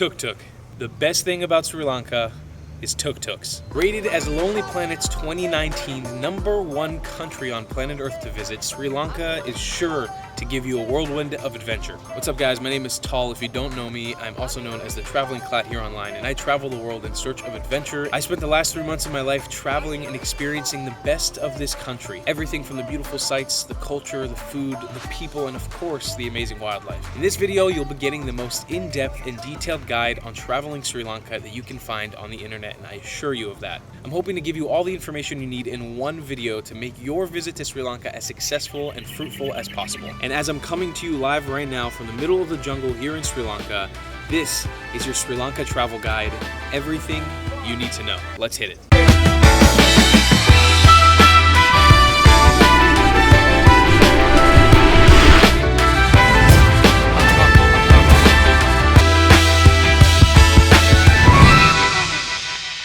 Tuk Tuk. The best thing about Sri Lanka is tuk-tuks. Rated as Lonely Planet's 2019 #1 country on planet Earth to visit, Sri Lanka is sure to give you a whirlwind of adventure. What's up guys, my name is Tal. If you don't know me, I'm also known as the Traveling Clat here online, and I travel the world in search of adventure. I spent the last 3 months of my life traveling and experiencing the best of this country. Everything from the beautiful sights, the culture, the food, the people, and of course, the amazing wildlife. In this video, you'll be getting the most in-depth and detailed guide on traveling Sri Lanka that you can find on the internet, and I assure you of that. I'm hoping to give you all the information you need in one video to make your visit to Sri Lanka as successful and fruitful as possible. And as I'm coming to you live right now from the middle of the jungle here in Sri Lanka, this is your Sri Lanka travel guide. Everything you need to know. Let's hit it.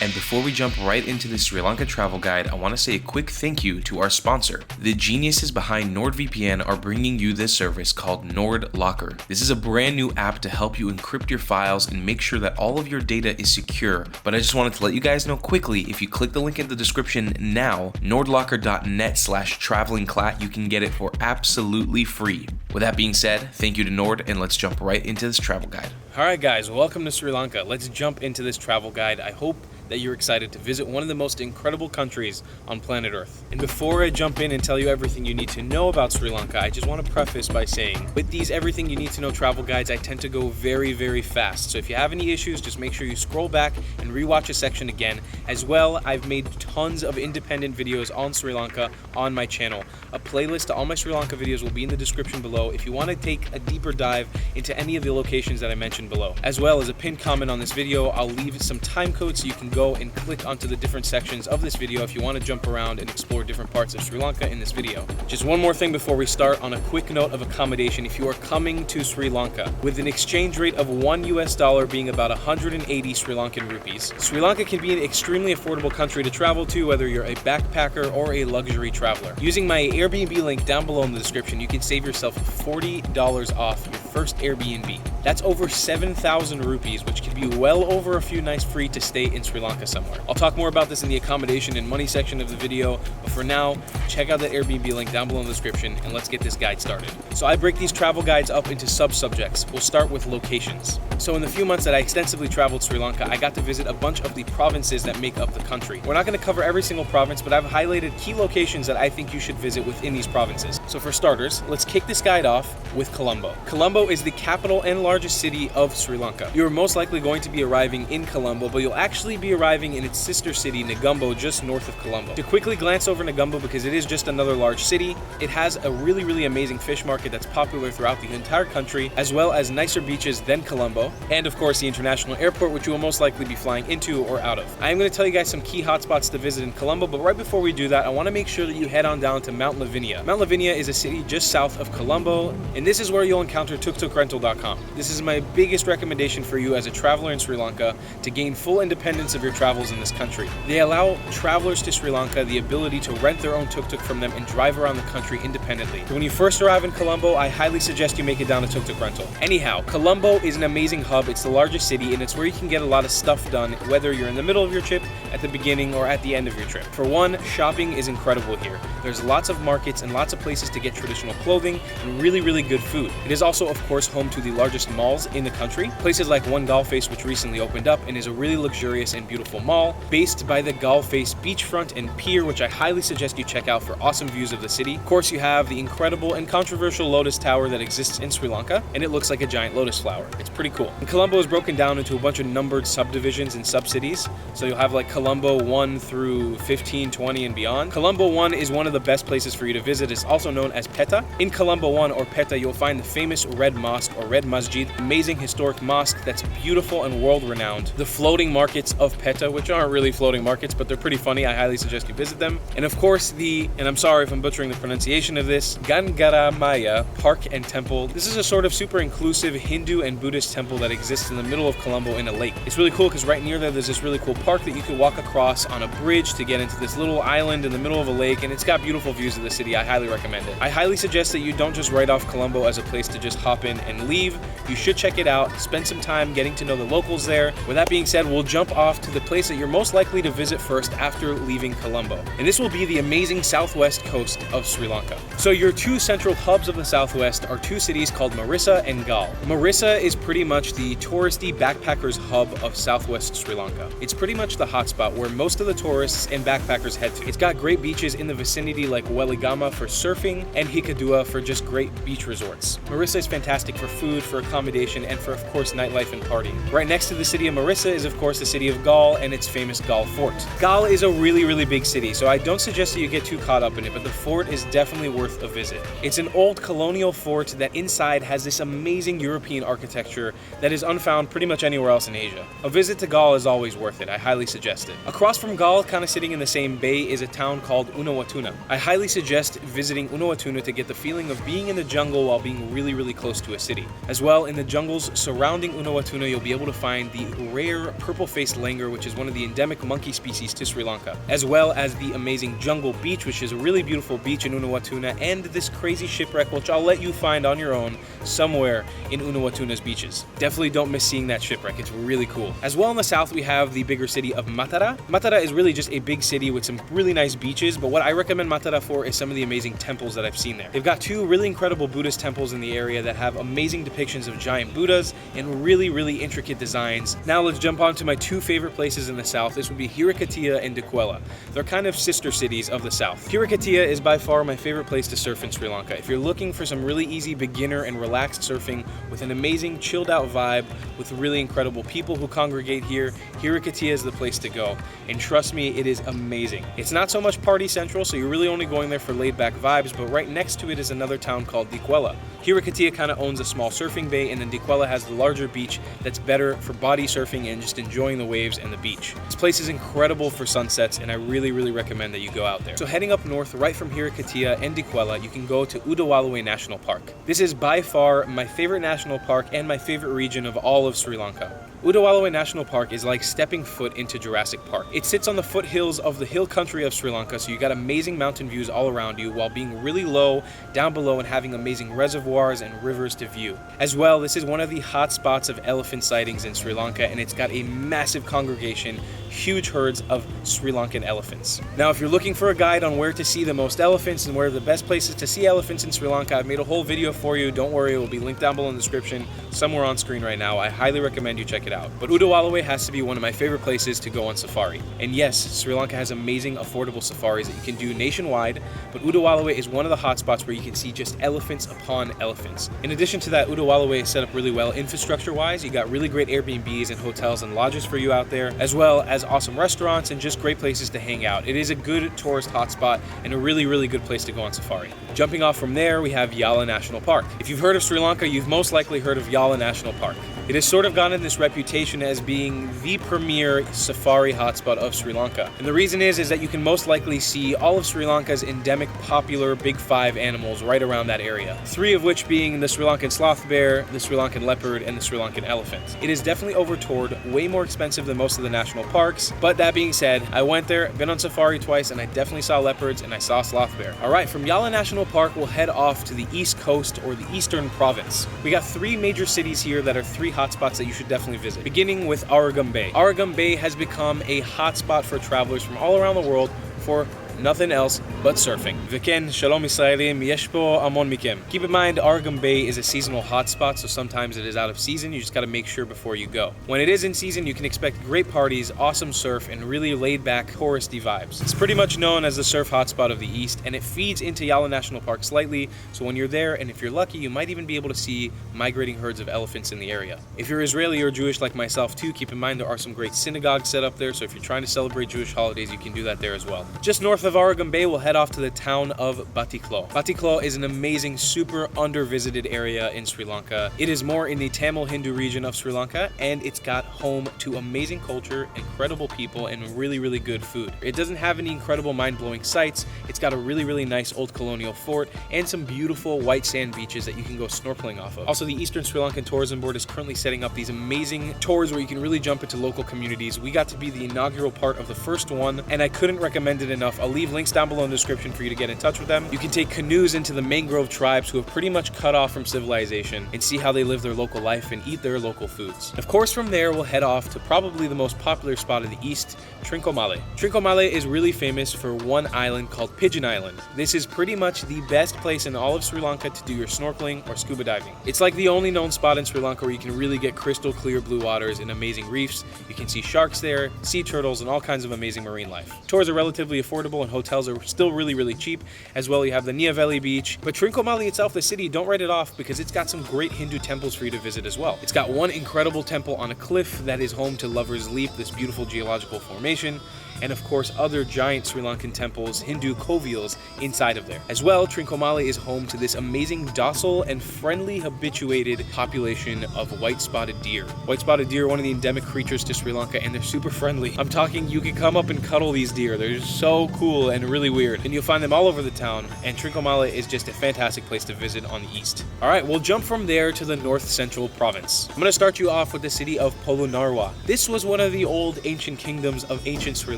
And before we jump right into the Sri Lanka travel guide, I want to say a quick thank you to our sponsor. The geniuses behind NordVPN are bringing you this service called NordLocker. This is a brand new app to help you encrypt your files and make sure that all of your data is secure. But I just wanted to let you guys know quickly, if you click the link in the description now, nordlocker.net/travelingclat, you can get it for absolutely free. With that being said, thank you to Nord, and let's jump right into this travel guide. Alright guys, welcome to Sri Lanka. Let's jump into this travel guide. I hope that you're excited to visit one of the most incredible countries on planet Earth. And before I jump in and tell you everything you need to know about Sri Lanka, I just want to preface by saying, with these everything you need to know travel guides, I tend to go very, very fast. So if you have any issues, just make sure you scroll back and rewatch a section again. As well, I've made tons of independent videos on Sri Lanka on my channel. A playlist to all my Sri Lanka videos will be in the description below if you want to take a deeper dive into any of the locations that I mentioned below. As well as a pinned comment on this video, I'll leave some time codes so you can go and click onto the different sections of this video if you want to jump around and explore different parts of Sri Lanka in this video. Just one more thing before we start, on a quick note of accommodation. If you are coming to Sri Lanka with an exchange rate of $1 being about 180 Sri Lankan rupees, Sri Lanka can be an extremely affordable country to travel to, whether you're a backpacker or a luxury traveler. Using my Airbnb link down below in the description, you can save yourself $40 off your first Airbnb. That's over 7,000 rupees, which can be well over a few nights free to stay in Sri Lanka somewhere. I'll talk more about this in the accommodation and money section of the video, but for now, check out that Airbnb link down below in the description and let's get this guide started. So I break these travel guides up into sub-subjects. We'll start with locations. So in the few months that I extensively traveled Sri Lanka, I got to visit a bunch of the provinces that make up the country. We're not going to cover every single province, but I've highlighted key locations that I think you should visit within these provinces. So for starters, let's kick this guide off with Colombo. Colombo is the capital and largest city of Sri Lanka. You're most likely going to be arriving in Colombo, but you'll actually be arriving in its sister city, Negombo, just north of Colombo. To quickly glance over Negombo, because it is just another large city, it has a really amazing fish market that's popular throughout the entire country, as well as nicer beaches than Colombo, and of course the international airport, which you will most likely be flying into or out of. I am going to tell you guys some key hotspots to visit in Colombo, but right before we do that, I want to make sure that you head on down to Mount Lavinia. Mount Lavinia is a city just south of Colombo, and this is where you'll encounter tuktukrental.com. This is my biggest recommendation for you as a traveler in Sri Lanka to gain full independence of your travels in this country. They allow travelers to Sri Lanka the ability to rent their own tuk-tuk from them and drive around the country independently. When you first arrive in Colombo, I highly suggest you make it down to tuk-tuk rental. Anyhow, Colombo is an amazing hub. It's the largest city, and it's where you can get a lot of stuff done, whether you're in the middle of your trip, at the beginning, or at the end of your trip. For one, shopping is incredible here. There's lots of markets and lots of places to get traditional clothing and really good food. It is also, of course, home to the largest malls in the country. Places like One Galface, which recently opened up and is a really luxurious and beautiful mall, based by the Galface beachfront and pier, which I highly suggest you check out for awesome views of the city. Of course, you have the incredible and controversial Lotus Tower that exists in Sri Lanka, and it looks like a giant lotus flower. It's pretty cool. And Colombo is broken down into a bunch of numbered subdivisions and sub-cities. So you'll have like Colombo 1 through 15, 20, and beyond. Colombo 1 is one of the best places for you to visit. It's also known as Petta. In Colombo 1, or Petta, you'll find the famous Red Mosque, or Red Masjid, amazing historic mosque that's beautiful and world-renowned. The floating markets of Petta, which aren't really floating markets, but they're pretty funny. I highly suggest you visit them. And of course, and I'm sorry if I'm butchering the pronunciation of this, Gangaramaya Park and Temple. This is a sort of super inclusive Hindu and Buddhist temple that exists in the middle of Colombo in a lake. It's really cool because right near there's this really cool park that you could walk across on a bridge to get into this little island in the middle of a lake, and it's got beautiful views of the city. I highly recommend it. recommend it. I highly suggest that you don't just write off Colombo as a place to just hop in and leave. You should check it out, spend some time getting to know the locals there. With that being said, we'll jump off to the place that you're most likely to visit first after leaving Colombo. And this will be the amazing southwest coast of Sri Lanka. So your two central hubs of the southwest are two cities called Marissa and Galle. Marissa is pretty much the touristy backpackers hub of southwest Sri Lanka. It's pretty much the hotspot where most of the tourists and backpackers head to. It's got great beaches in the vicinity like Weligama for surfing and Hikkaduwa for just great beach resorts. Marissa is fantastic for food, for accommodation, and for, of course, nightlife and partying. Right next to the city of Marissa is, of course, the city of Galle and its famous Galle Fort. Galle is a really big city, so I don't suggest that you get too caught up in it, but the fort is definitely worth a visit. It's an old colonial fort that inside has this amazing European architecture that is unfound pretty much anywhere else in Asia. A visit to Galle is always worth it. I highly suggest it. Across from Galle, kind of sitting in the same bay, is a town called Unawatuna. I highly suggest visiting Unawatuna to get the feeling of being in the jungle while being really close to a city. As well, in the jungles surrounding Unawatuna, you'll be able to find the rare purple-faced langur, which is one of the endemic monkey species to Sri Lanka, as well as the amazing Jungle Beach, which is a really beautiful beach in Unawatuna, and this crazy shipwreck, which I'll let you find on your own somewhere in Unawatuna's beaches. Definitely don't miss seeing that shipwreck. It's really cool. As well in the south, we have the bigger city of Matara. Matara is really just a big city with some really nice beaches, but what I recommend Matara for is some of the amazing temples that I've seen there. They've got two really incredible Buddhist temples in the area that have amazing depictions of giant Buddhas and really intricate designs. Now let's jump on to my two favorite places in the south. This would be Hirakatia and Dikwela. They're kind of sister cities of the south. Hirakatia is by far my favorite place to surf in Sri Lanka. If you're looking for some really easy beginner and relaxed surfing with an amazing chilled out vibe with really incredible people who congregate here, Hirakatia is the place to go. And trust me, it is amazing. It's not so much party central, so you're really only going there for laid back vibes, but right next to it is another town called Dikwela. Hirakatia kind of owns a small surfing bay, and then Dikwela has the larger beach that's better for body surfing and just enjoying the waves and the beach. This place is incredible for sunsets, and I really recommend that you go out there. So heading up north, right from Hirakatia and Dikwela, you can go to Udawalawe National Park. This is by far my favorite national park and my favorite region of all of Sri Lanka. Udawalawe National Park is like stepping foot into Jurassic Park. It sits on the foothills of the hill country of Sri Lanka, so you got amazing mountain views all around you while being really low down below and having amazing reservoirs and rivers to view. As well, this is one of the hot spots of elephant sightings in Sri Lanka, and it's got a massive congregation, huge herds of Sri Lankan elephants. Now, if you're looking for a guide on where to see the most elephants and where are the best places to see elephants in Sri Lanka, I've made a whole video for you. Don't worry, it will be linked down below in the description, somewhere on screen right now. I highly recommend you check it out. But Udawalawe has to be one of my favorite places to go on safari. And yes, Sri Lanka has amazing affordable safaris that you can do nationwide, but Udawalawe is one of the hotspots where you can see just elephants upon elephants. In addition to that, Udawalawe is set up really well infrastructure-wise. You got really great Airbnbs and hotels and lodges for you out there, as well as awesome restaurants and just great places to hang out. It is a good tourist hotspot and a really good place to go on safari. Jumping off from there, we have Yala National Park. If you've heard of Sri Lanka, you've most likely heard of Yala National Park. It has sort of gotten this reputation as being the premier safari hotspot of Sri Lanka. And the reason is that you can most likely see all of Sri Lanka's endemic popular big five animals right around that area. Three of which being the Sri Lankan sloth bear, the Sri Lankan leopard, and the Sri Lankan elephant. It is definitely over-toured, way more expensive than most of the national parks, but that being said, I went there, been on safari twice, and I definitely saw leopards and I saw sloth bear. Alright, from Yala National Park, we'll head off to the east coast or the eastern province. We got three major cities here that are three hotspots that you should definitely visit, beginning with Arugam Bay. Arugam Bay has become a hotspot for travelers from all around the world for nothing else but surfing. V'ken, shalom Yisraelim, yesh po amon mikem. Keep in mind, Arugam Bay is a seasonal hotspot, so sometimes it is out of season. You just got to make sure before you go. When it is in season, you can expect great parties, awesome surf, and really laid-back, touristy vibes. It's pretty much known as the surf hotspot of the East, and it feeds into Yala National Park slightly, so when you're there, and if you're lucky, you might even be able to see migrating herds of elephants in the area. If you're Israeli or Jewish like myself too, keep in mind there are some great synagogues set up there, so if you're trying to celebrate Jewish holidays, you can do that there as well. Just north of Arugam Bay, we'll head off to the town of Batiklo. Batiklo is an amazing, super under-visited area in Sri Lanka. It is more in the Tamil Hindu region of Sri Lanka, and it's got home to amazing culture, incredible people, and really good food. It doesn't have any incredible mind-blowing sights. It's got a really nice old colonial fort and some beautiful white sand beaches that you can go snorkeling off of. Also, the Eastern Sri Lankan Tourism Board is currently setting up these amazing tours where you can really jump into local communities. We got to be the inaugural part of the first one, and I couldn't recommend it enough. A leave links down below in the description for you to get in touch with them. You can take canoes into the mangrove tribes who have pretty much cut off from civilization and see how they live their local life and eat their local foods. Of course, from there, we'll head off to probably the most popular spot in the east, Trincomalee. Trincomalee is really famous for one island called Pigeon Island. This is pretty much the best place in all of Sri Lanka to do your snorkeling or scuba diving. It's like the only known spot in Sri Lanka where you can really get crystal clear blue waters and amazing reefs. You can see sharks there, sea turtles, and all kinds of amazing marine life. Tours are relatively affordable and hotels are still really cheap. As well, you have the Niaveli beach. But Trincomalee itself, the city, don't write it off because it's got some great Hindu temples for you to visit as well. It's got one incredible temple on a cliff that is home to Lover's Leap, this beautiful geological formation, and of course other giant Sri Lankan temples, Hindu covials inside of there. As well, Trincomalee is home to this amazing docile and friendly habituated population of white-spotted deer. White-spotted deer are one of the endemic creatures to Sri Lanka, and they're super friendly. I'm talking, you can come up and cuddle these deer. They're so cool and really weird, and you'll find them all over the town, and Trincomalee is just a fantastic place to visit on the east. All right, we'll jump from there to the north central province. I'm going to start you off with the city of Polonnaruwa. This was one of the old ancient kingdoms of ancient Sri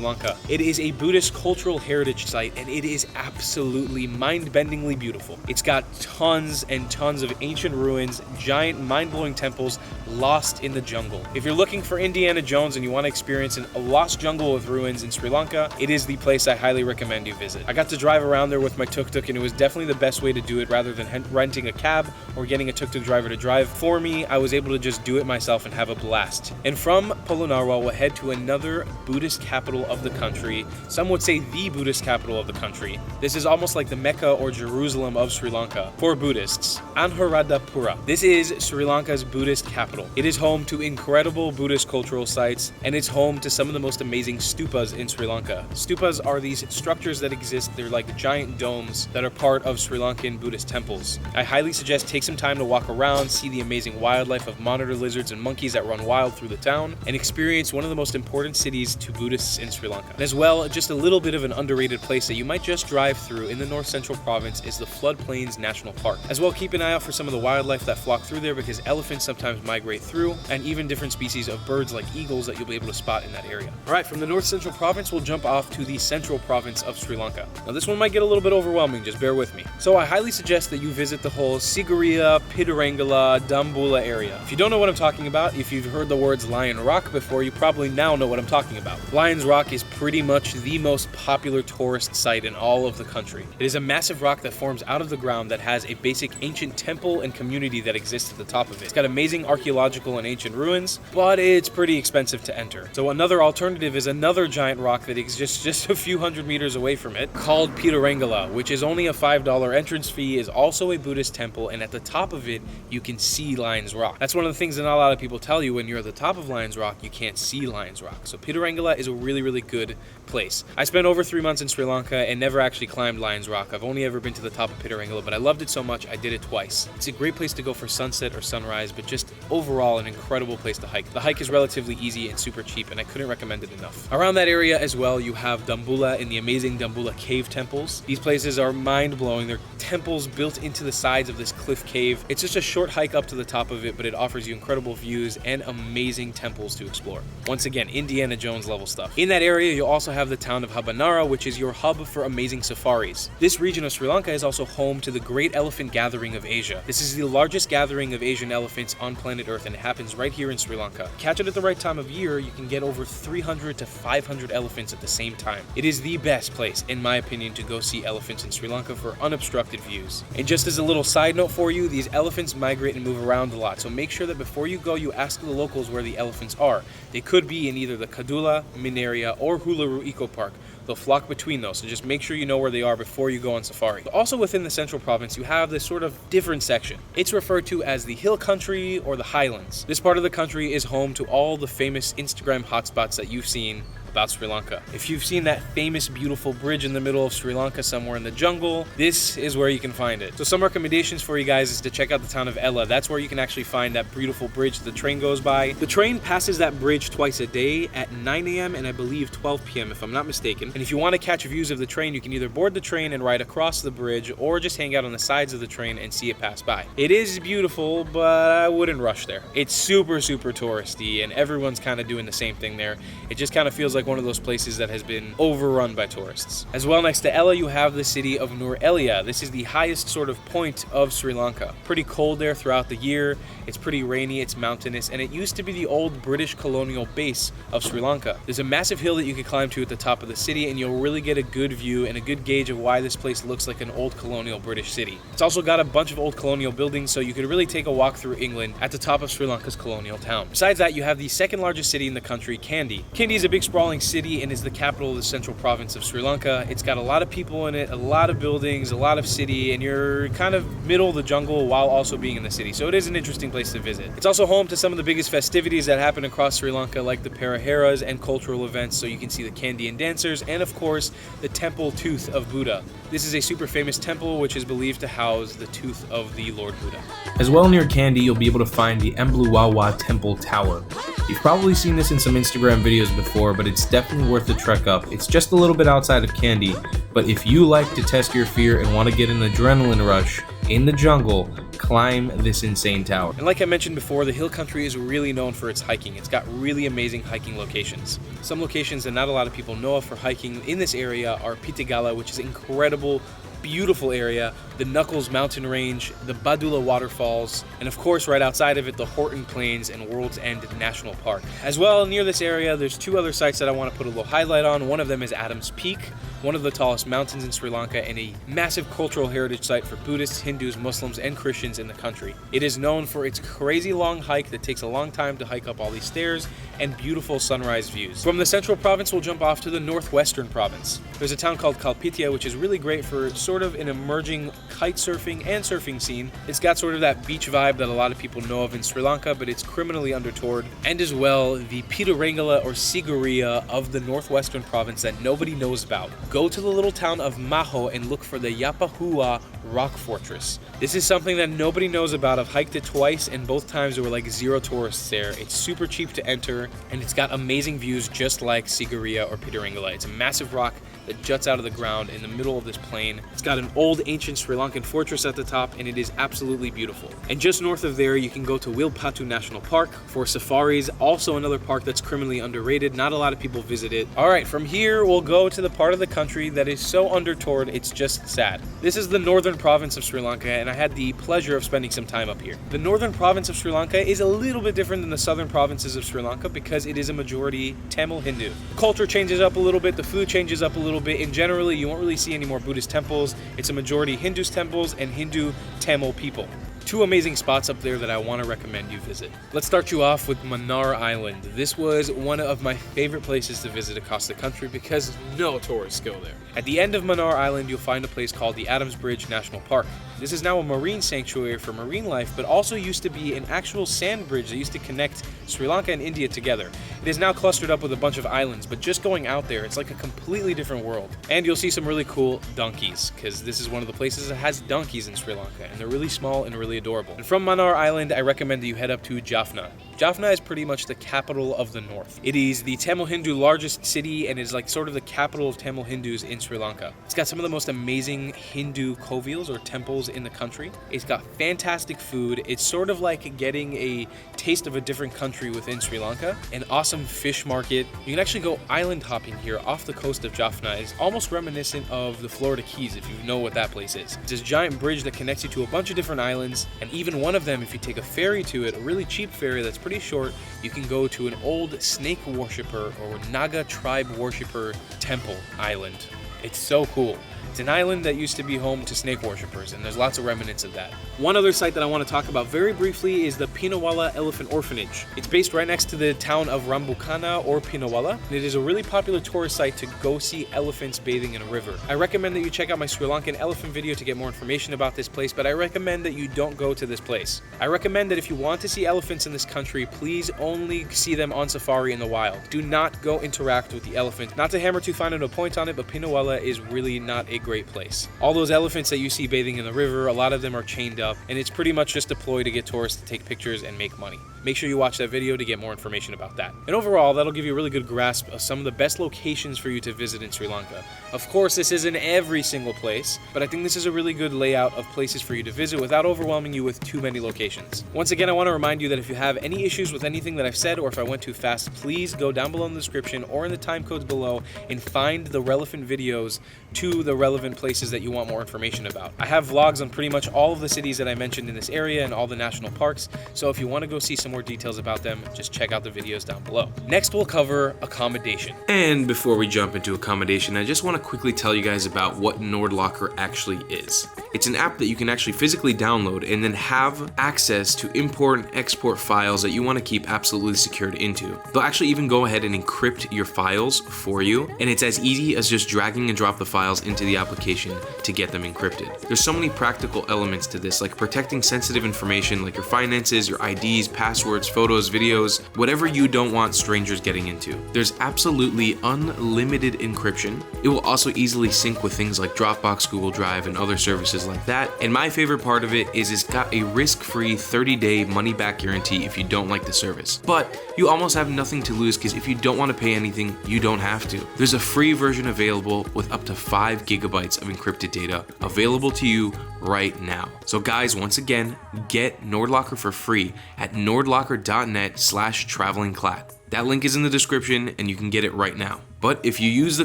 Lanka. It is a Buddhist cultural heritage site, and it is absolutely mind-bendingly beautiful. It's got tons and tons of ancient ruins, giant mind-blowing temples lost in the jungle. If you're looking for Indiana Jones and you want to experience a lost jungle with ruins in Sri Lanka, it is the place I highly recommend you visit. I got to drive around there with my tuk-tuk, and it was definitely the best way to do it rather than renting a cab or getting a tuk-tuk driver to drive for me. I was able to just do it myself and have a blast. And from Polonnaruwa, we'll head to another Buddhist capital of the country. Some would say the Buddhist capital of the country. This is almost like the Mecca or Jerusalem of Sri Lanka for Buddhists, Anuradhapura. This is Sri Lanka's Buddhist capital. It is home to incredible Buddhist cultural sites, and it's home to some of the most amazing stupas in Sri Lanka. Stupas are these structures that exist. They're like giant domes that are part of Sri Lankan Buddhist temples. I highly suggest take some time to walk around, see the amazing wildlife of monitor lizards and monkeys that run wild through the town, and experience one of the most important cities to Buddhists in Sri Lanka. And as well, just a little bit of an underrated place that you might just drive through in the north central province is the Floodplains National Park. As well, keep an eye out for some of the wildlife that flock through there because elephants sometimes migrate through, and even different species of birds like eagles that you'll be able to spot in that area. All right, from the north central province, we'll jump off to the central province of Sri Lanka. Now, this one might get a little bit overwhelming, just bear with me. So I highly suggest that you visit the whole Sigiriya, Pitarangala, Dambulla area. If you don't know what I'm talking about, if you've heard the words Lion Rock before, you probably now know what I'm talking about. Lion's Rock is pretty much the most popular tourist site in all of the country. It is a massive rock that forms out of the ground that has a basic ancient temple and community that exists at the top of it. It's got amazing archaeological and ancient ruins, but it's pretty expensive to enter. So another alternative is another giant rock that exists just a few hundred meters away from it, called Pitarangala, which is only a $5 entrance fee, is also a Buddhist temple, and at the top of it, you can see Lion's Rock. That's one of the things that not a lot of people tell you. When you're at the top of Lion's Rock, you can't see Lion's Rock. So Pitarangala is a really good place. I spent over 3 months in Sri Lanka and never actually climbed Lion's Rock. I've only ever been to the top of Pitarangala, but I loved it so much I did it twice. It's a great place to go for sunset or sunrise, but just overall an incredible place to hike. The hike is relatively easy and super cheap, and I couldn't recommend it enough. Around that area as well, you have Dambulla and the amazing Dambulla cave temples. These places are mind-blowing. They're temples built into the sides of this cliff cave. It's just a short hike up to the top of it, but it offers you incredible views and amazing temples to explore. Once again, Indiana Jones level stuff. In that area, you'll also have the town of Habanara, which is your hub for amazing safaris. This region of Sri Lanka is also home to the Great Elephant Gathering of Asia. This is the largest gathering of Asian elephants on planet Earth, and it happens right here in Sri Lanka. Catch it at the right time of year, you can get over 300 to 500 elephants at the same time. It is the best place, in my opinion, to go see elephants in Sri Lanka for unobstructed views. And just as a little side note for you, these elephants migrate and move around a lot, so make sure that before you go, you ask the locals where the elephants are. They could be in either the Kadula, Minaria, or Hularu Eco Park. They'll flock between those, so just make sure you know where they are before you go on safari. Also within the central province, you have this sort of different section. It's referred to as the Hill Country or the Highlands. This part of the country is home to all the famous Instagram hotspots that you've seen about Sri Lanka. If you've seen that famous beautiful bridge in the middle of Sri Lanka somewhere in the jungle, this is where you can find it. So some recommendations for you guys is to check out the town of Yala. That's where you can actually find that beautiful bridge the train goes by. The train passes that bridge twice a day at 9 a.m. and I believe 12 p.m. if I'm not mistaken. And if you want to catch views of the train, you can either board the train and ride across the bridge or just hang out on the sides of the train and see it pass by. It is beautiful, but I wouldn't rush there. It's super touristy and everyone's kind of doing the same thing there. It just kind of feels like one of those places that has been overrun by tourists. As well, next to Ella, you have the city of Nur Elia. This is the highest sort of point of Sri Lanka. Pretty cold there throughout the year. It's pretty rainy, it's mountainous, and it used to be the old British colonial base of Sri Lanka. There's a massive hill that you can climb to at the top of the city, and you'll really get a good view and a good gauge of why this place looks like an old colonial British city. It's also got a bunch of old colonial buildings, so you could really take a walk through England at the top of Sri Lanka's colonial town. Besides that, you have the second largest city in the country, Kandy. Kandy is a big sprawling city and is the capital of the central province of Sri Lanka. It's got a lot of people in it, a lot of buildings, a lot of city, and you're kind of middle of the jungle while also being in the city, so it is an interesting place to visit. It's also home to some of the biggest festivities that happen across Sri Lanka, like the Paraharas and cultural events, so you can see the Kandian dancers and of course the temple tooth of Buddha. This is a super famous temple which is believed to house the tooth of the Lord Buddha. As well, near Kandy, you'll be able to find the Mbluwawa Temple Tower. You've probably seen this in some Instagram videos before, but it's definitely worth the trek up. It's just a little bit outside of Kandy, but if you like to test your fear and want to get an adrenaline rush in the jungle, climb this insane tower. And like I mentioned before, the hill country is really known for its hiking. It's got really amazing hiking locations. Some locations that not a lot of people know of for hiking in this area are Pitigala, which is incredible, beautiful area, the Knuckles mountain range, the Badula waterfalls, and of course right outside of it, the Horton Plains and World's End National Park. As well, near this area, there's two other sites that I want to put a little highlight on. One of them is Adam's Peak, one of the tallest mountains in Sri Lanka and a massive cultural heritage site for Buddhists, Hindus, Muslims, and Christians in the country. It is known for its crazy long hike that takes a long time to hike up all these stairs and beautiful sunrise views. From the central province, we'll jump off to the northwestern province. There's a town called Kalpitia, which is really great for sort of an emerging kite surfing and surfing scene. It's got sort of that beach vibe that a lot of people know of in Sri Lanka, but it's criminally undertoured. And as well, the Pitarangala or Sigiriya of the northwestern province that nobody knows about. Go to the little town of Maho and look for the Yapahua Rock Fortress. This is something that nobody knows about. I've hiked it twice, and both times there were like 0 tourists there. It's super cheap to enter, and it's got amazing views just like Sigiriya or Pitarangala. It's a massive rock that juts out of the ground in the middle of this plain. It's got an old ancient Sri Lankan fortress at the top, and it is absolutely beautiful. And just north of there, you can go to Wilpatu National Park for safaris, also another park that's criminally underrated. Not a lot of people visit it. All right, from here, we'll go to the part of the country that is so undertoured, it's just sad. This is the northern province of Sri Lanka, and I had the pleasure of spending some time up here. The northern province of Sri Lanka is a little bit different than the southern provinces of Sri Lanka because it is a majority Tamil Hindu. Culture changes up a little bit, the food changes up a little bit, and generally you won't really see any more Buddhist temples. It's a majority Hindus temples and Hindu Tamil people. Two amazing spots up there that I want to recommend you visit. Let's start you off with Mannar Island. This was one of my favorite places to visit across the country because no tourists go there. At the end of Mannar Island, you'll find a place called the Adams Bridge National Park. This is now a marine sanctuary for marine life, but also used to be an actual sand bridge that used to connect Sri Lanka and India together. It is now clustered up with a bunch of islands, but just going out there, it's like a completely different world. And you'll see some really cool donkeys, because this is one of the places that has donkeys in Sri Lanka, and they're really small and really adorable. And from Mannar Island, I recommend that you head up to Jaffna. Jaffna is pretty much the capital of the north. It is the Tamil Hindu largest city and is like sort of the capital of Tamil Hindus in Sri Lanka. It's got some of the most amazing Hindu kovials or temples in the country. It's got fantastic food. It's sort of like getting a taste of a different country within Sri Lanka. An awesome fish market. You can actually go island hopping here off the coast of Jaffna. It's almost reminiscent of the Florida Keys if you know what that place is. It's this giant bridge that connects you to a bunch of different islands, and even one of them, if you take a ferry to it, a really cheap ferry that's pretty short, you can go to an old snake worshiper or Naga tribe worshiper temple island. It's so cool. It's an island that used to be home to snake worshippers, and there's lots of remnants of that. One other site that I want to talk about very briefly is the Pinawala Elephant Orphanage. It's based right next to the town of Rambukana or Pinawala, and it is a really popular tourist site to go see elephants bathing in a river. I recommend that you check out my Sri Lankan elephant video to get more information about this place, but I recommend that you don't go to this place. I recommend that if you want to see elephants in this country, please only see them on safari in the wild. Do not go interact with the elephant. Not to hammer too fine of a point on it, but Pinawala is really not a a great place. All those elephants that you see bathing in the river, a lot of them are chained up, and it's pretty much just a ploy to get tourists to take pictures and make money. Make sure you watch that video to get more information about that. And overall, that'll give you a really good grasp of some of the best locations for you to visit in Sri Lanka. Of course, this isn't every single place, but I think this is a really good layout of places for you to visit without overwhelming you with too many locations. Once again, I want to remind you that if you have any issues with anything that I've said, or if I went too fast, please go down below in the description or in the time codes below and find the relevant videos to the relevant places that you want more information about. I have vlogs on pretty much all of the cities that I mentioned in this area and all the national parks, so if you want to go see some more details about them, just check out the videos down below. Next, we'll cover accommodation. And before we jump into accommodation, I just want to quickly tell you guys about what NordLocker actually is. It's an app that you can actually physically download and then have access to import and export files that you want to keep absolutely secured into. They'll actually even go ahead and encrypt your files for you, and it's as easy as just dragging and drop the files into the application to get them encrypted. There's so many practical elements to this, like protecting sensitive information like your finances, your IDs, passwords, photos, videos, whatever you don't want strangers getting into. There's absolutely unlimited encryption. It will also easily sync with things like Dropbox, Google Drive, and other services like that. And my favorite part of it is it's got a risk-free 30-day money-back guarantee if you don't like the service. But you almost have nothing to lose, because if you don't want to pay anything, you don't have to. There's a free version available with up to 5 gigabytes of encrypted data available to you right now. So guys, once again, get NordLocker for free at nordlocker.net/travelingclat. That link is in the description and you can get it right now. But if you use the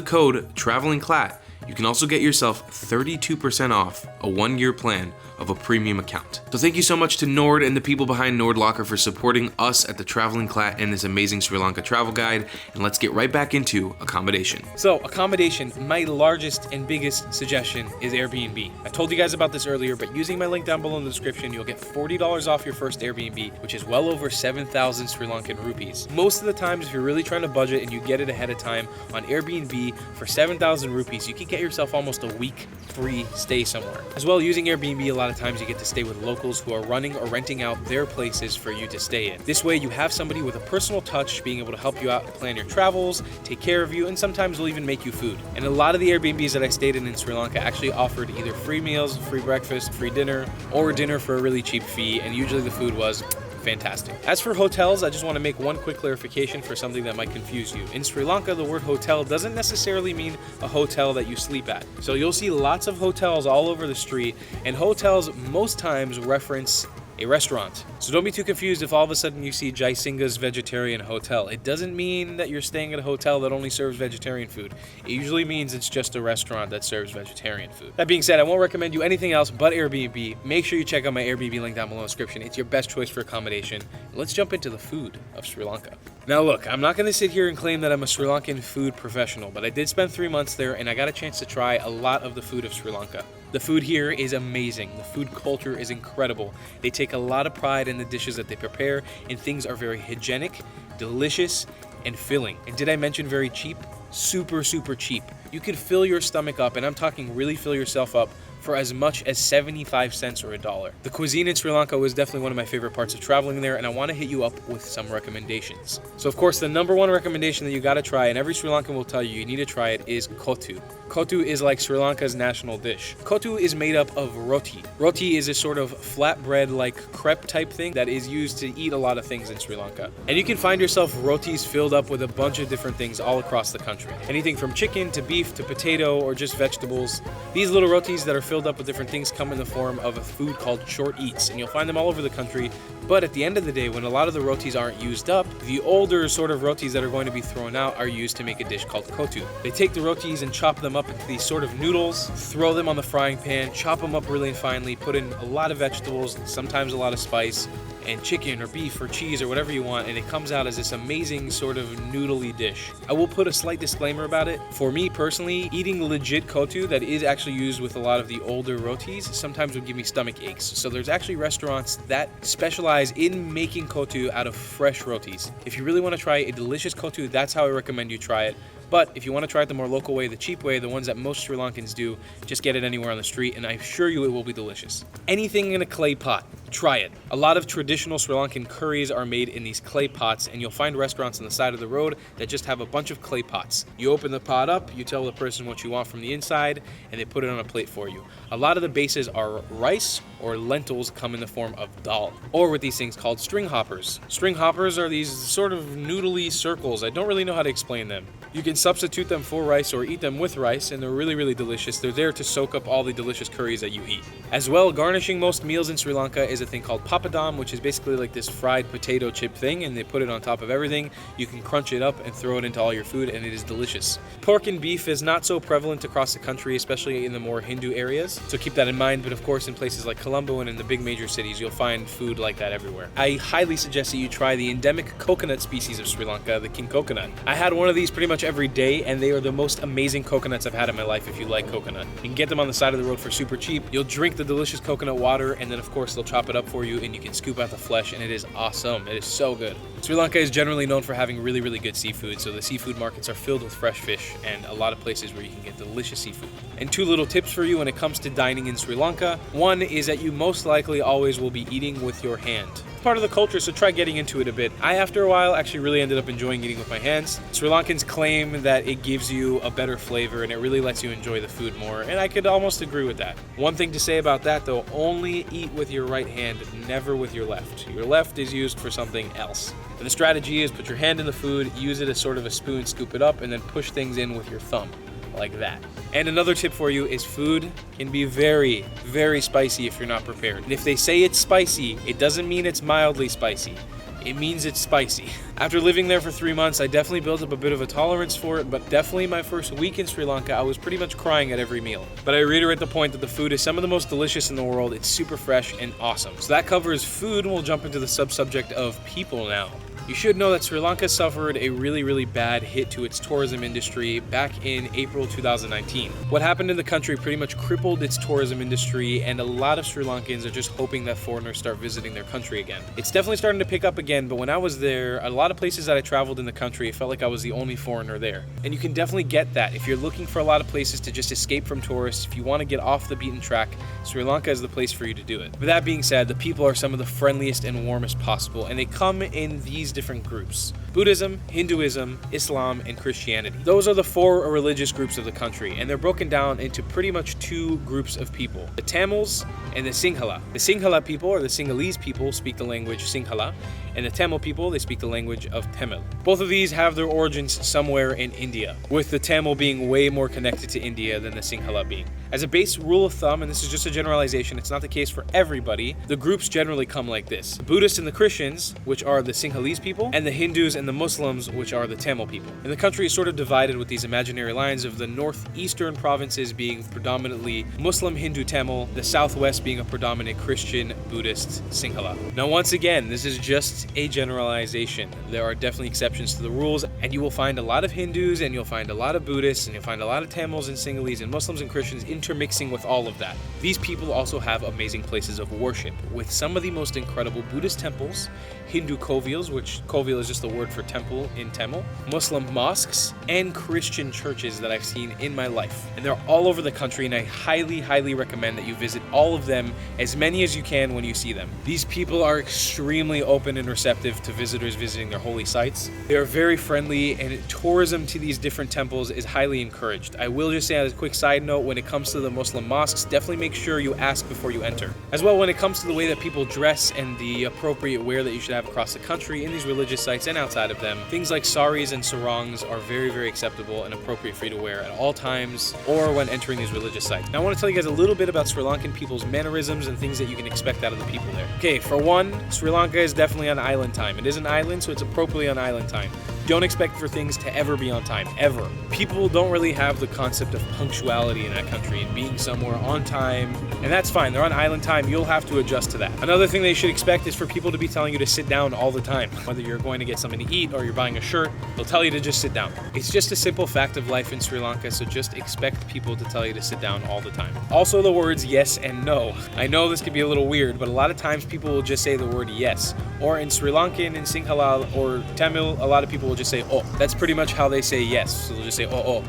code TRAVELINGCLAT, you can also get yourself 32% off a 1-year plan of a premium account. So thank you so much to Nord and the people behind NordLocker for supporting us at the Traveling Clat and this amazing Sri Lanka travel guide. And let's get right back into accommodation. So accommodation, my largest and biggest suggestion is Airbnb. I told you guys about this earlier, but using my link down below in the description, you'll get $40 off your first Airbnb, which is well over 7,000 Sri Lankan rupees. Most of the times, if you're really trying to budget and you get it ahead of time on Airbnb for 7,000 rupees, you can get yourself almost a week free stay somewhere. As well, using Airbnb, a lot of times you get to stay with locals who are running or renting out their places for you to stay in. This way you have somebody with a personal touch being able to help you out and plan your travels, take care of you, and sometimes will even make you food. And a lot of the Airbnbs that I stayed in Sri Lanka actually offered either free meals, free breakfast, free dinner, or dinner for a really cheap fee, and usually the food was fantastic. As for hotels, I just want to make one quick clarification for something that might confuse you. In Sri Lanka, the word hotel doesn't necessarily mean a hotel that you sleep at. So you'll see lots of hotels all over the street, and hotels most times reference a restaurant. So don't be too confused if all of a sudden you see Jai Singha's Vegetarian Hotel. It doesn't mean that you're staying at a hotel that only serves vegetarian food. It usually means it's just a restaurant that serves vegetarian food. That being said, I won't recommend you anything else but Airbnb. Make sure you check out my Airbnb link down below in the description. It's your best choice for accommodation. Let's jump into the food of Sri Lanka. Now look, I'm not going to sit here and claim that I'm a Sri Lankan food professional, but I did spend 3 months there and I got a chance to try a lot of the food of Sri Lanka. The food here is amazing. The food culture is incredible. They take a lot of pride in the dishes that they prepare, and things are very hygienic, delicious, and filling. And did I mention very cheap? Super, super cheap. You could fill your stomach up, and I'm talking really fill yourself up, for as much as 75 cents or $1. The cuisine in Sri Lanka was definitely one of my favorite parts of traveling there, and I want to hit you up with some recommendations. So of course, the number one recommendation that you got to try, and every Sri Lankan will tell you you need to try it, is kotu. Kotu is like Sri Lanka's national dish. Kotu is made up of roti. Roti is a sort of flatbread like crepe type thing that is used to eat a lot of things in Sri Lanka. And you can find yourself rotis filled up with a bunch of different things all across the country. Anything from chicken to beef to potato or just vegetables. These little rotis that are filled up with different things come in the form of a food called short eats, and you'll find them all over the country. But at the end of the day, when a lot of the rotis aren't used up, the older sort of rotis that are going to be thrown out are used to make a dish called kotu. They take the rotis and chop them up into these sort of noodles, throw them on the frying pan, chop them up really finely, put in a lot of vegetables, sometimes a lot of spice, and chicken or beef or cheese or whatever you want, and it comes out as this amazing sort of noodly dish. I will put a slight disclaimer about it. For me personally, eating legit kotu that is actually used with a lot of the older rotis sometimes would give me stomach aches. So there's actually restaurants that specialize in making kotu out of fresh rotis. If you really want to try a delicious kotu, that's how I recommend you try it. But if you want to try it the more local way, the cheap way, the ones that most Sri Lankans do, just get it anywhere on the street, and I assure you it will be delicious. Anything in a clay pot, try it. A lot of traditional Sri Lankan curries are made in these clay pots, and you'll find restaurants on the side of the road that just have a bunch of clay pots. You open the pot up, you tell the person what you want from the inside, and they put it on a plate for you. A lot of the bases are rice or lentils come in the form of dal, or with these things called string hoppers. String hoppers are these sort of noodly circles. I don't really know how to explain them. You can substitute them for rice or eat them with rice, and they're really, really delicious. They're there to soak up all the delicious curries that you eat. As well, garnishing most meals in Sri Lanka is a thing called papadam, which is basically like this fried potato chip thing, and they put it on top of everything. You can crunch it up and throw it into all your food, and it is delicious. Pork and beef is not so prevalent across the country, especially in the more Hindu areas, so keep that in mind. But of course, in places like Colombo and in the big major cities, you'll find food like that everywhere. I highly suggest that you try the endemic coconut species of Sri Lanka, the king coconut. I had one of these pretty much every day, and they are the most amazing coconuts I've had in my life if you like coconut. You can get them on the side of the road for super cheap. You'll drink the delicious coconut water, and then of course they'll chop it up for you, and you can scoop out the flesh, and it is awesome. It is so good. Sri Lanka is generally known for having really, really good seafood, so the seafood markets are filled with fresh fish and a lot of places where you can get delicious seafood. And 2 little tips for you when it comes to dining in Sri Lanka. One is that you most likely always will be eating with your hand. It's part of the culture, so try getting into it a bit. I, after a while, actually really ended up enjoying eating with my hands. Sri Lankans claim that it gives you a better flavor and it really lets you enjoy the food more, and I could almost agree with that. One thing to say about that though, only eat with your right hand, never with your left. Your left is used for something else. And the strategy is put your hand in the food, use it as sort of a spoon, scoop it up, and then push things in with your thumb, like that. And another tip for you is food can be very, very spicy if you're not prepared. And if they say it's spicy, it doesn't mean it's mildly spicy. It means it's spicy. After living there for 3 months, I definitely built up a bit of a tolerance for it, but definitely my first week in Sri Lanka, I was pretty much crying at every meal. But I reiterate the point that the food is some of the most delicious in the world. It's super fresh and awesome. So that covers food, and we'll jump into the subject of people now. You should know that Sri Lanka suffered a really, really bad hit to its tourism industry back in April 2019. What happened in the country pretty much crippled its tourism industry, and a lot of Sri Lankans are just hoping that foreigners start visiting their country again. It's definitely starting to pick up again, but when I was there, a lot of places that I traveled in the country, it felt like I was the only foreigner there. And you can definitely get that. If you're looking for a lot of places to just escape from tourists, if you want to get off the beaten track, Sri Lanka is the place for you to do it. With that being said, the people are some of the friendliest and warmest possible, and they come in these different groups: Buddhism, Hinduism, Islam, and Christianity. Those are the 4 religious groups of the country, and they're broken down into pretty much 2 groups of people: the Tamils and the Sinhala. The Sinhala people, or the Sinhalese people, speak the language Sinhala, and the Tamil people, they speak the language of Tamil. Both of these have their origins somewhere in India, with the Tamil being way more connected to India than the Sinhala being. As a base rule of thumb, and this is just a generalization, it's not the case for everybody, the groups generally come like this: the Buddhists and the Christians, which are the Sinhalese people, and the Hindus and the Muslims, which are the Tamil people. And the country is sort of divided with these imaginary lines of the northeastern provinces being predominantly Muslim, Hindu, Tamil, the southwest being a predominant Christian, Buddhist, Sinhala. Now once again, this is just a generalization. There are definitely exceptions to the rules, and you will find a lot of Hindus, and you'll find a lot of Buddhists, and you'll find a lot of Tamils and Sinhalese and Muslims and Christians intermixing with all of that. These people also have amazing places of worship, with some of the most incredible Buddhist temples, Hindu kovils, which kovil is just the word for temple in Tamil, Muslim mosques, and Christian churches that I've seen in my life. And they're all over the country, and I highly, highly recommend that you visit all of them, as many as you can when you see them. These people are extremely open and receptive to visitors visiting their holy sites. They are very friendly, and tourism to these different temples is highly encouraged. I will just say as a quick side note, when it comes to the Muslim mosques, definitely make sure you ask before you enter. As well, when it comes to the way that people dress and the appropriate wear that you should have across the country in these religious sites and outside of them, things like saris and sarongs are very, very acceptable and appropriate for you to wear at all times or when entering these religious sites. Now I want to tell you guys a little bit about Sri Lankan people's mannerisms and things that you can expect out of the people there. Okay, for one, Sri Lanka is definitely on island time. It is an island, so it's appropriately on island time. Don't expect for things to ever be on time, ever. People don't really have the concept of punctuality in that country and being somewhere on time, and that's fine. They're on island time. You'll have to adjust to that. Another thing they should expect is for people to be telling you to sit down all the time. Whether you're going to get something to eat or you're buying a shirt, they'll tell you to just sit down. It's just a simple fact of life in Sri Lanka, so just expect people to tell you to sit down all the time. Also, the words yes and no. I know this can be a little weird, but a lot of times people will just say the word yes. Or in Sri Lankan, in Sinhala, or Tamil, a lot of people will will just say oh. That's pretty much how they say yes. So they'll just say oh,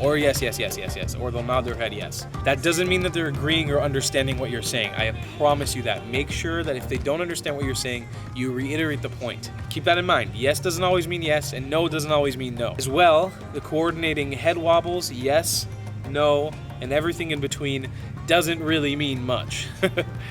or yes, or they'll nod their head yes. That doesn't mean that they're agreeing or understanding what you're saying. I promise you that. Make sure that if they don't understand what you're saying, you reiterate the point. Keep that in mind. Yes doesn't always mean yes, and no doesn't always mean no. As well, the coordinating head wobbles, yes, no, and everything in between doesn't really mean much.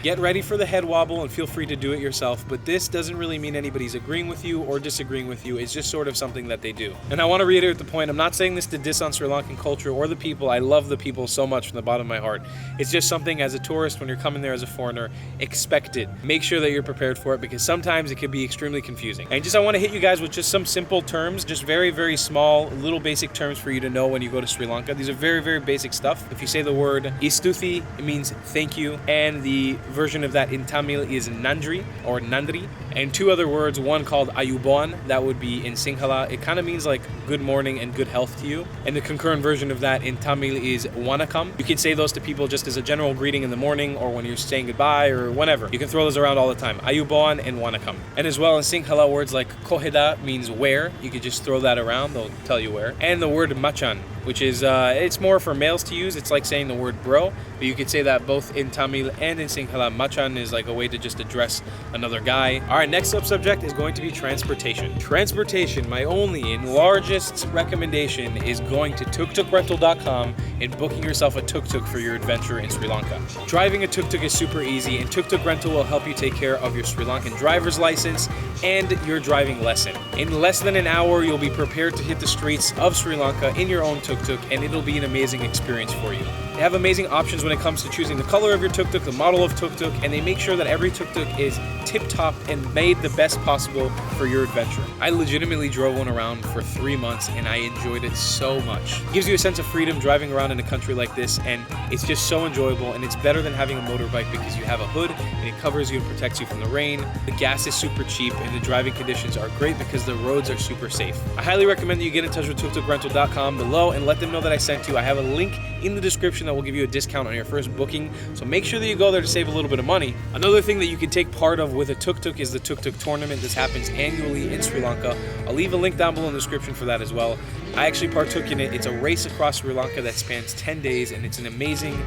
Get ready for the head wobble and feel free to do it yourself, but this doesn't really mean anybody's agreeing with you or disagreeing with you. It's just sort of something that they do. And I want to reiterate the point, I'm not saying this to diss on Sri Lankan culture or the people. I love the people so much from the bottom of my heart. It's just something as a tourist, when you're coming there as a foreigner, expect it. Make sure that you're prepared for it, because sometimes it can be extremely confusing. And I want to hit you guys with just some simple terms, just very, very small, little basic terms for you to know when you go to Sri Lanka. These are very, very basic stuff. If you say the word istuthi, it means thank you, and the version of that in Tamil is nandri or nandri, and two other words, one called ayubowan, that would be in Sinhala. It kind of means like good morning and good health to you, and the concurrent version of that in Tamil is wanakam. You can say those to people just as a general greeting in the morning or when you're saying goodbye or whenever. You can throw those around all the time, ayubowan and wanakam. And as well in Sinhala, words like koheda means where. You could just throw that around, they'll tell you where. And the word machan, which is, it's more for males to use. It's like saying the word bro, but you could say that both in Tamil and in Sinhala. Machan is like a way to just address another guy. All right, next subject is going to be transportation. Transportation, my only and largest recommendation is going to tuktukrental.com and booking yourself a tuk-tuk for your adventure in Sri Lanka. Driving a tuk-tuk is super easy, and Tuk Tuk Rental will help you take care of your Sri Lankan driver's license and your driving lesson. In less than an hour, you'll be prepared to hit the streets of Sri Lanka in your own tuk-tuk, and it'll be an amazing experience for you. They have amazing options when it comes to choosing the color of your tuk-tuk, the model of tuk-tuk, and they make sure that every tuk-tuk is tip-top and made the best possible for your adventure. I legitimately drove one around for 3 months, and I enjoyed it so much. It gives you a sense of freedom driving around in a country like this, and it's just so enjoyable, and it's better than having a motorbike because you have a hood and it covers you and protects you from the rain. The gas is super cheap, and the driving conditions are great because the roads are super safe. I highly recommend that you get in touch with tuktukrental.com below and let them know that I sent you. I have a link in the description that will give you a discount on your first booking, so make sure that you go there to save a little bit of money. Another thing that you can take part of with a tuk-tuk is the tuk-tuk tournament. This happens annually in Sri Lanka. I'll leave a link down below in the description for that as well. I actually partook in it. It's a race across Sri Lanka that spans 10 days, and it's an amazing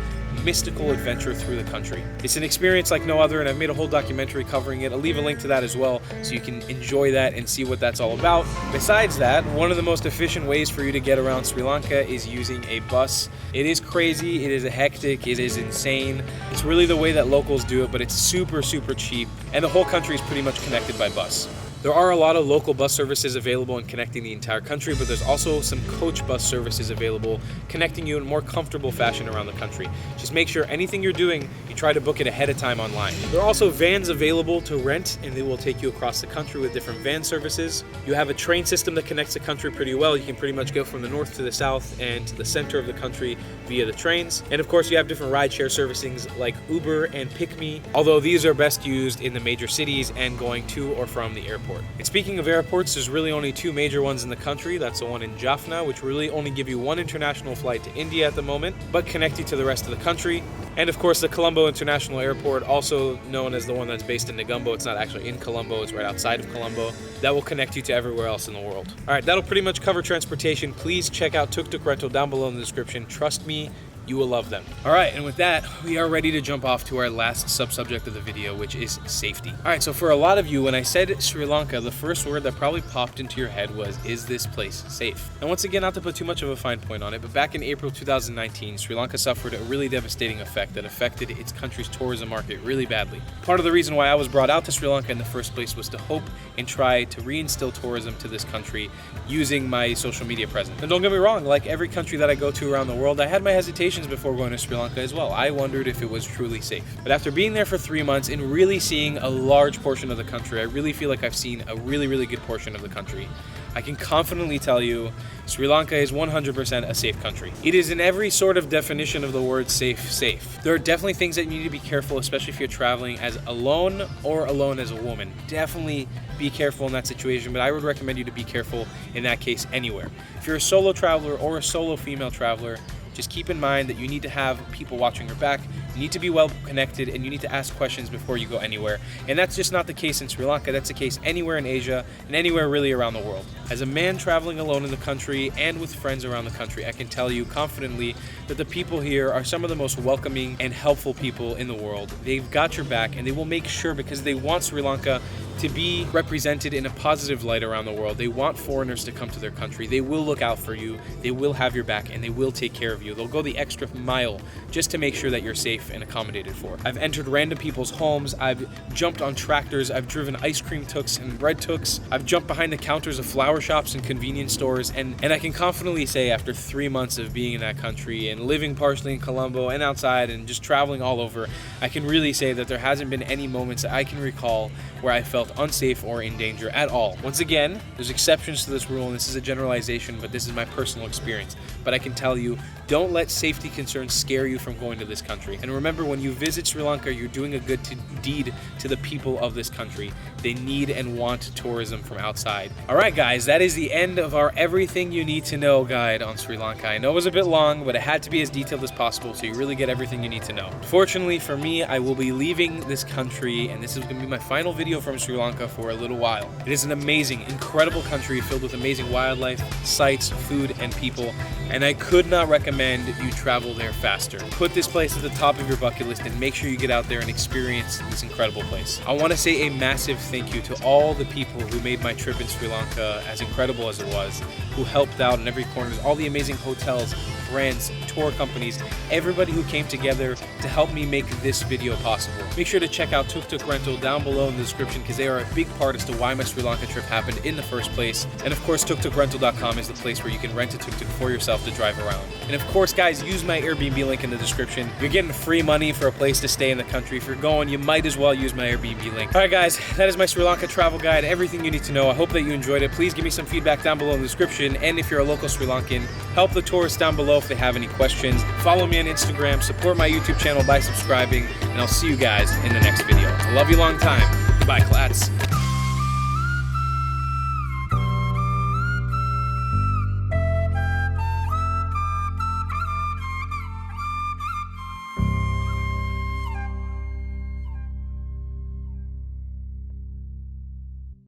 mystical adventure through the country. It's an experience like no other, and I've made a whole documentary covering it. I'll leave a link to that as well so you can enjoy that and see what that's all about. Besides that, one of the most efficient ways for you to get around Sri Lanka is using a bus. It is crazy, it is hectic, it is insane. It's really the way that locals do it, but it's super, super cheap, and the whole country is pretty much connected by bus. There are a lot of local bus services available in connecting the entire country, but there's also some coach bus services available connecting you in a more comfortable fashion around the country. Just make sure anything you're doing, you try to book it ahead of time online. There are also vans available to rent, and they will take you across the country with different van services. You have a train system that connects the country pretty well. You can pretty much go from the north to the south and to the center of the country via the trains. And of course, you have different rideshare servicings like Uber and PickMe, although these are best used in the major cities and going to or from the airport. And speaking of airports, there's really only two major ones in the country. That's the one in Jaffna, which really only give you one international flight to India at the moment, but connect you to the rest of the country. And of course, the Colombo International Airport, also known as the one that's based in Negombo. It's not actually in Colombo, it's right outside of Colombo. That will connect you to everywhere else in the world. All right, that'll pretty much cover transportation. Please check out Tuk Tuk Rental down below in the description. Trust me, you will love them. All right, and with that, we are ready to jump off to our last sub-subject of the video, which is safety. All right, so for a lot of you, when I said Sri Lanka, the first word that probably popped into your head was, is this place safe? And once again, not to put too much of a fine point on it, but back in April 2019, Sri Lanka suffered a really devastating effect that affected its country's tourism market really badly. Part of the reason why I was brought out to Sri Lanka in the first place was to hope and try to reinstill tourism to this country using my social media presence. And don't get me wrong, like every country that I go to around the world, I had my hesitations before going to Sri Lanka as well. I wondered if it was truly safe. But after being there for 3 months and really seeing a large portion of the country, I really feel like I've seen a really, really good portion of the country. I can confidently tell you Sri Lanka is 100% a safe country. It is in every sort of definition of the word safe. There are definitely things that you need to be careful, especially if you're traveling as alone or alone as a woman. Definitely be careful in that situation, but I would recommend you to be careful in that case anywhere. If you're a solo traveler or a solo female traveler, Just keep in mind that you need to have people watching your back, you need to be well connected, and you need to ask questions before you go anywhere. And that's just not the case in Sri Lanka, that's the case anywhere in Asia and anywhere really around the world. As a man traveling alone in the country and with friends around the country, I can tell you confidently that the people here are some of the most welcoming and helpful people in the world. They've got your back, and they will make sure, because they want Sri Lanka to be represented in a positive light around the world. They want foreigners to come to their country. They will look out for you, they will have your back, and they will take care of you. They'll go the extra mile just to make sure that you're safe and accommodated for. I've entered random people's homes, I've jumped on tractors, I've driven ice cream tuks and bread tuks, I've jumped behind the counters of flower shops and convenience stores, and I can confidently say, after 3 months of being in that country and living partially in Colombo and outside and just traveling all over, I can really say that there hasn't been any moments that I can recall where I felt unsafe or in danger at all. Once again, there's exceptions to this rule, and this is a generalization, but this is my personal experience. But I can tell you, don't let safety concerns scare you from going to this country. And remember, when you visit Sri Lanka, you're doing a good deed to the people of this country. They need and want tourism from outside. All right, guys, that is the end of our Everything You Need to Know guide on Sri Lanka. I know it was a bit long, but it had to be as detailed as possible so you really get everything you need to know. Fortunately for me, I will be leaving this country, and this is going to be my final video from Sri Lanka for a little while. It is an amazing, incredible country filled with amazing wildlife, sights, food, and people, and I could not recommend you travel there faster. Put this place at the top of your bucket list and make sure you get out there and experience this incredible place. I want to say a massive thank you to all the people who made my trip in Sri Lanka as incredible as it was, who helped out in every corner, all the amazing hotels, brands, tour companies, everybody who came together to help me make this video possible. Make sure to check out Tuk Tuk Rental down below in the description, because they are a big part as to why my Sri Lanka trip happened in the first place. And of course, tuktukrental.com is the place where you can rent a tuk-tuk for yourself to drive around. And of course, guys, use my Airbnb link in the description. You're getting free money for a place to stay in the country. If you're going, you might as well use my Airbnb link. All right, guys, that is my Sri Lanka travel guide, everything you need to know. I hope that you enjoyed it. Please give me some feedback down below in the description. And if you're a local Sri Lankan, help the tourists down below if they have any questions. Follow me on Instagram, support my YouTube channel by subscribing, and I'll see you guys in the next video. I love you long time. Goodbye, clats.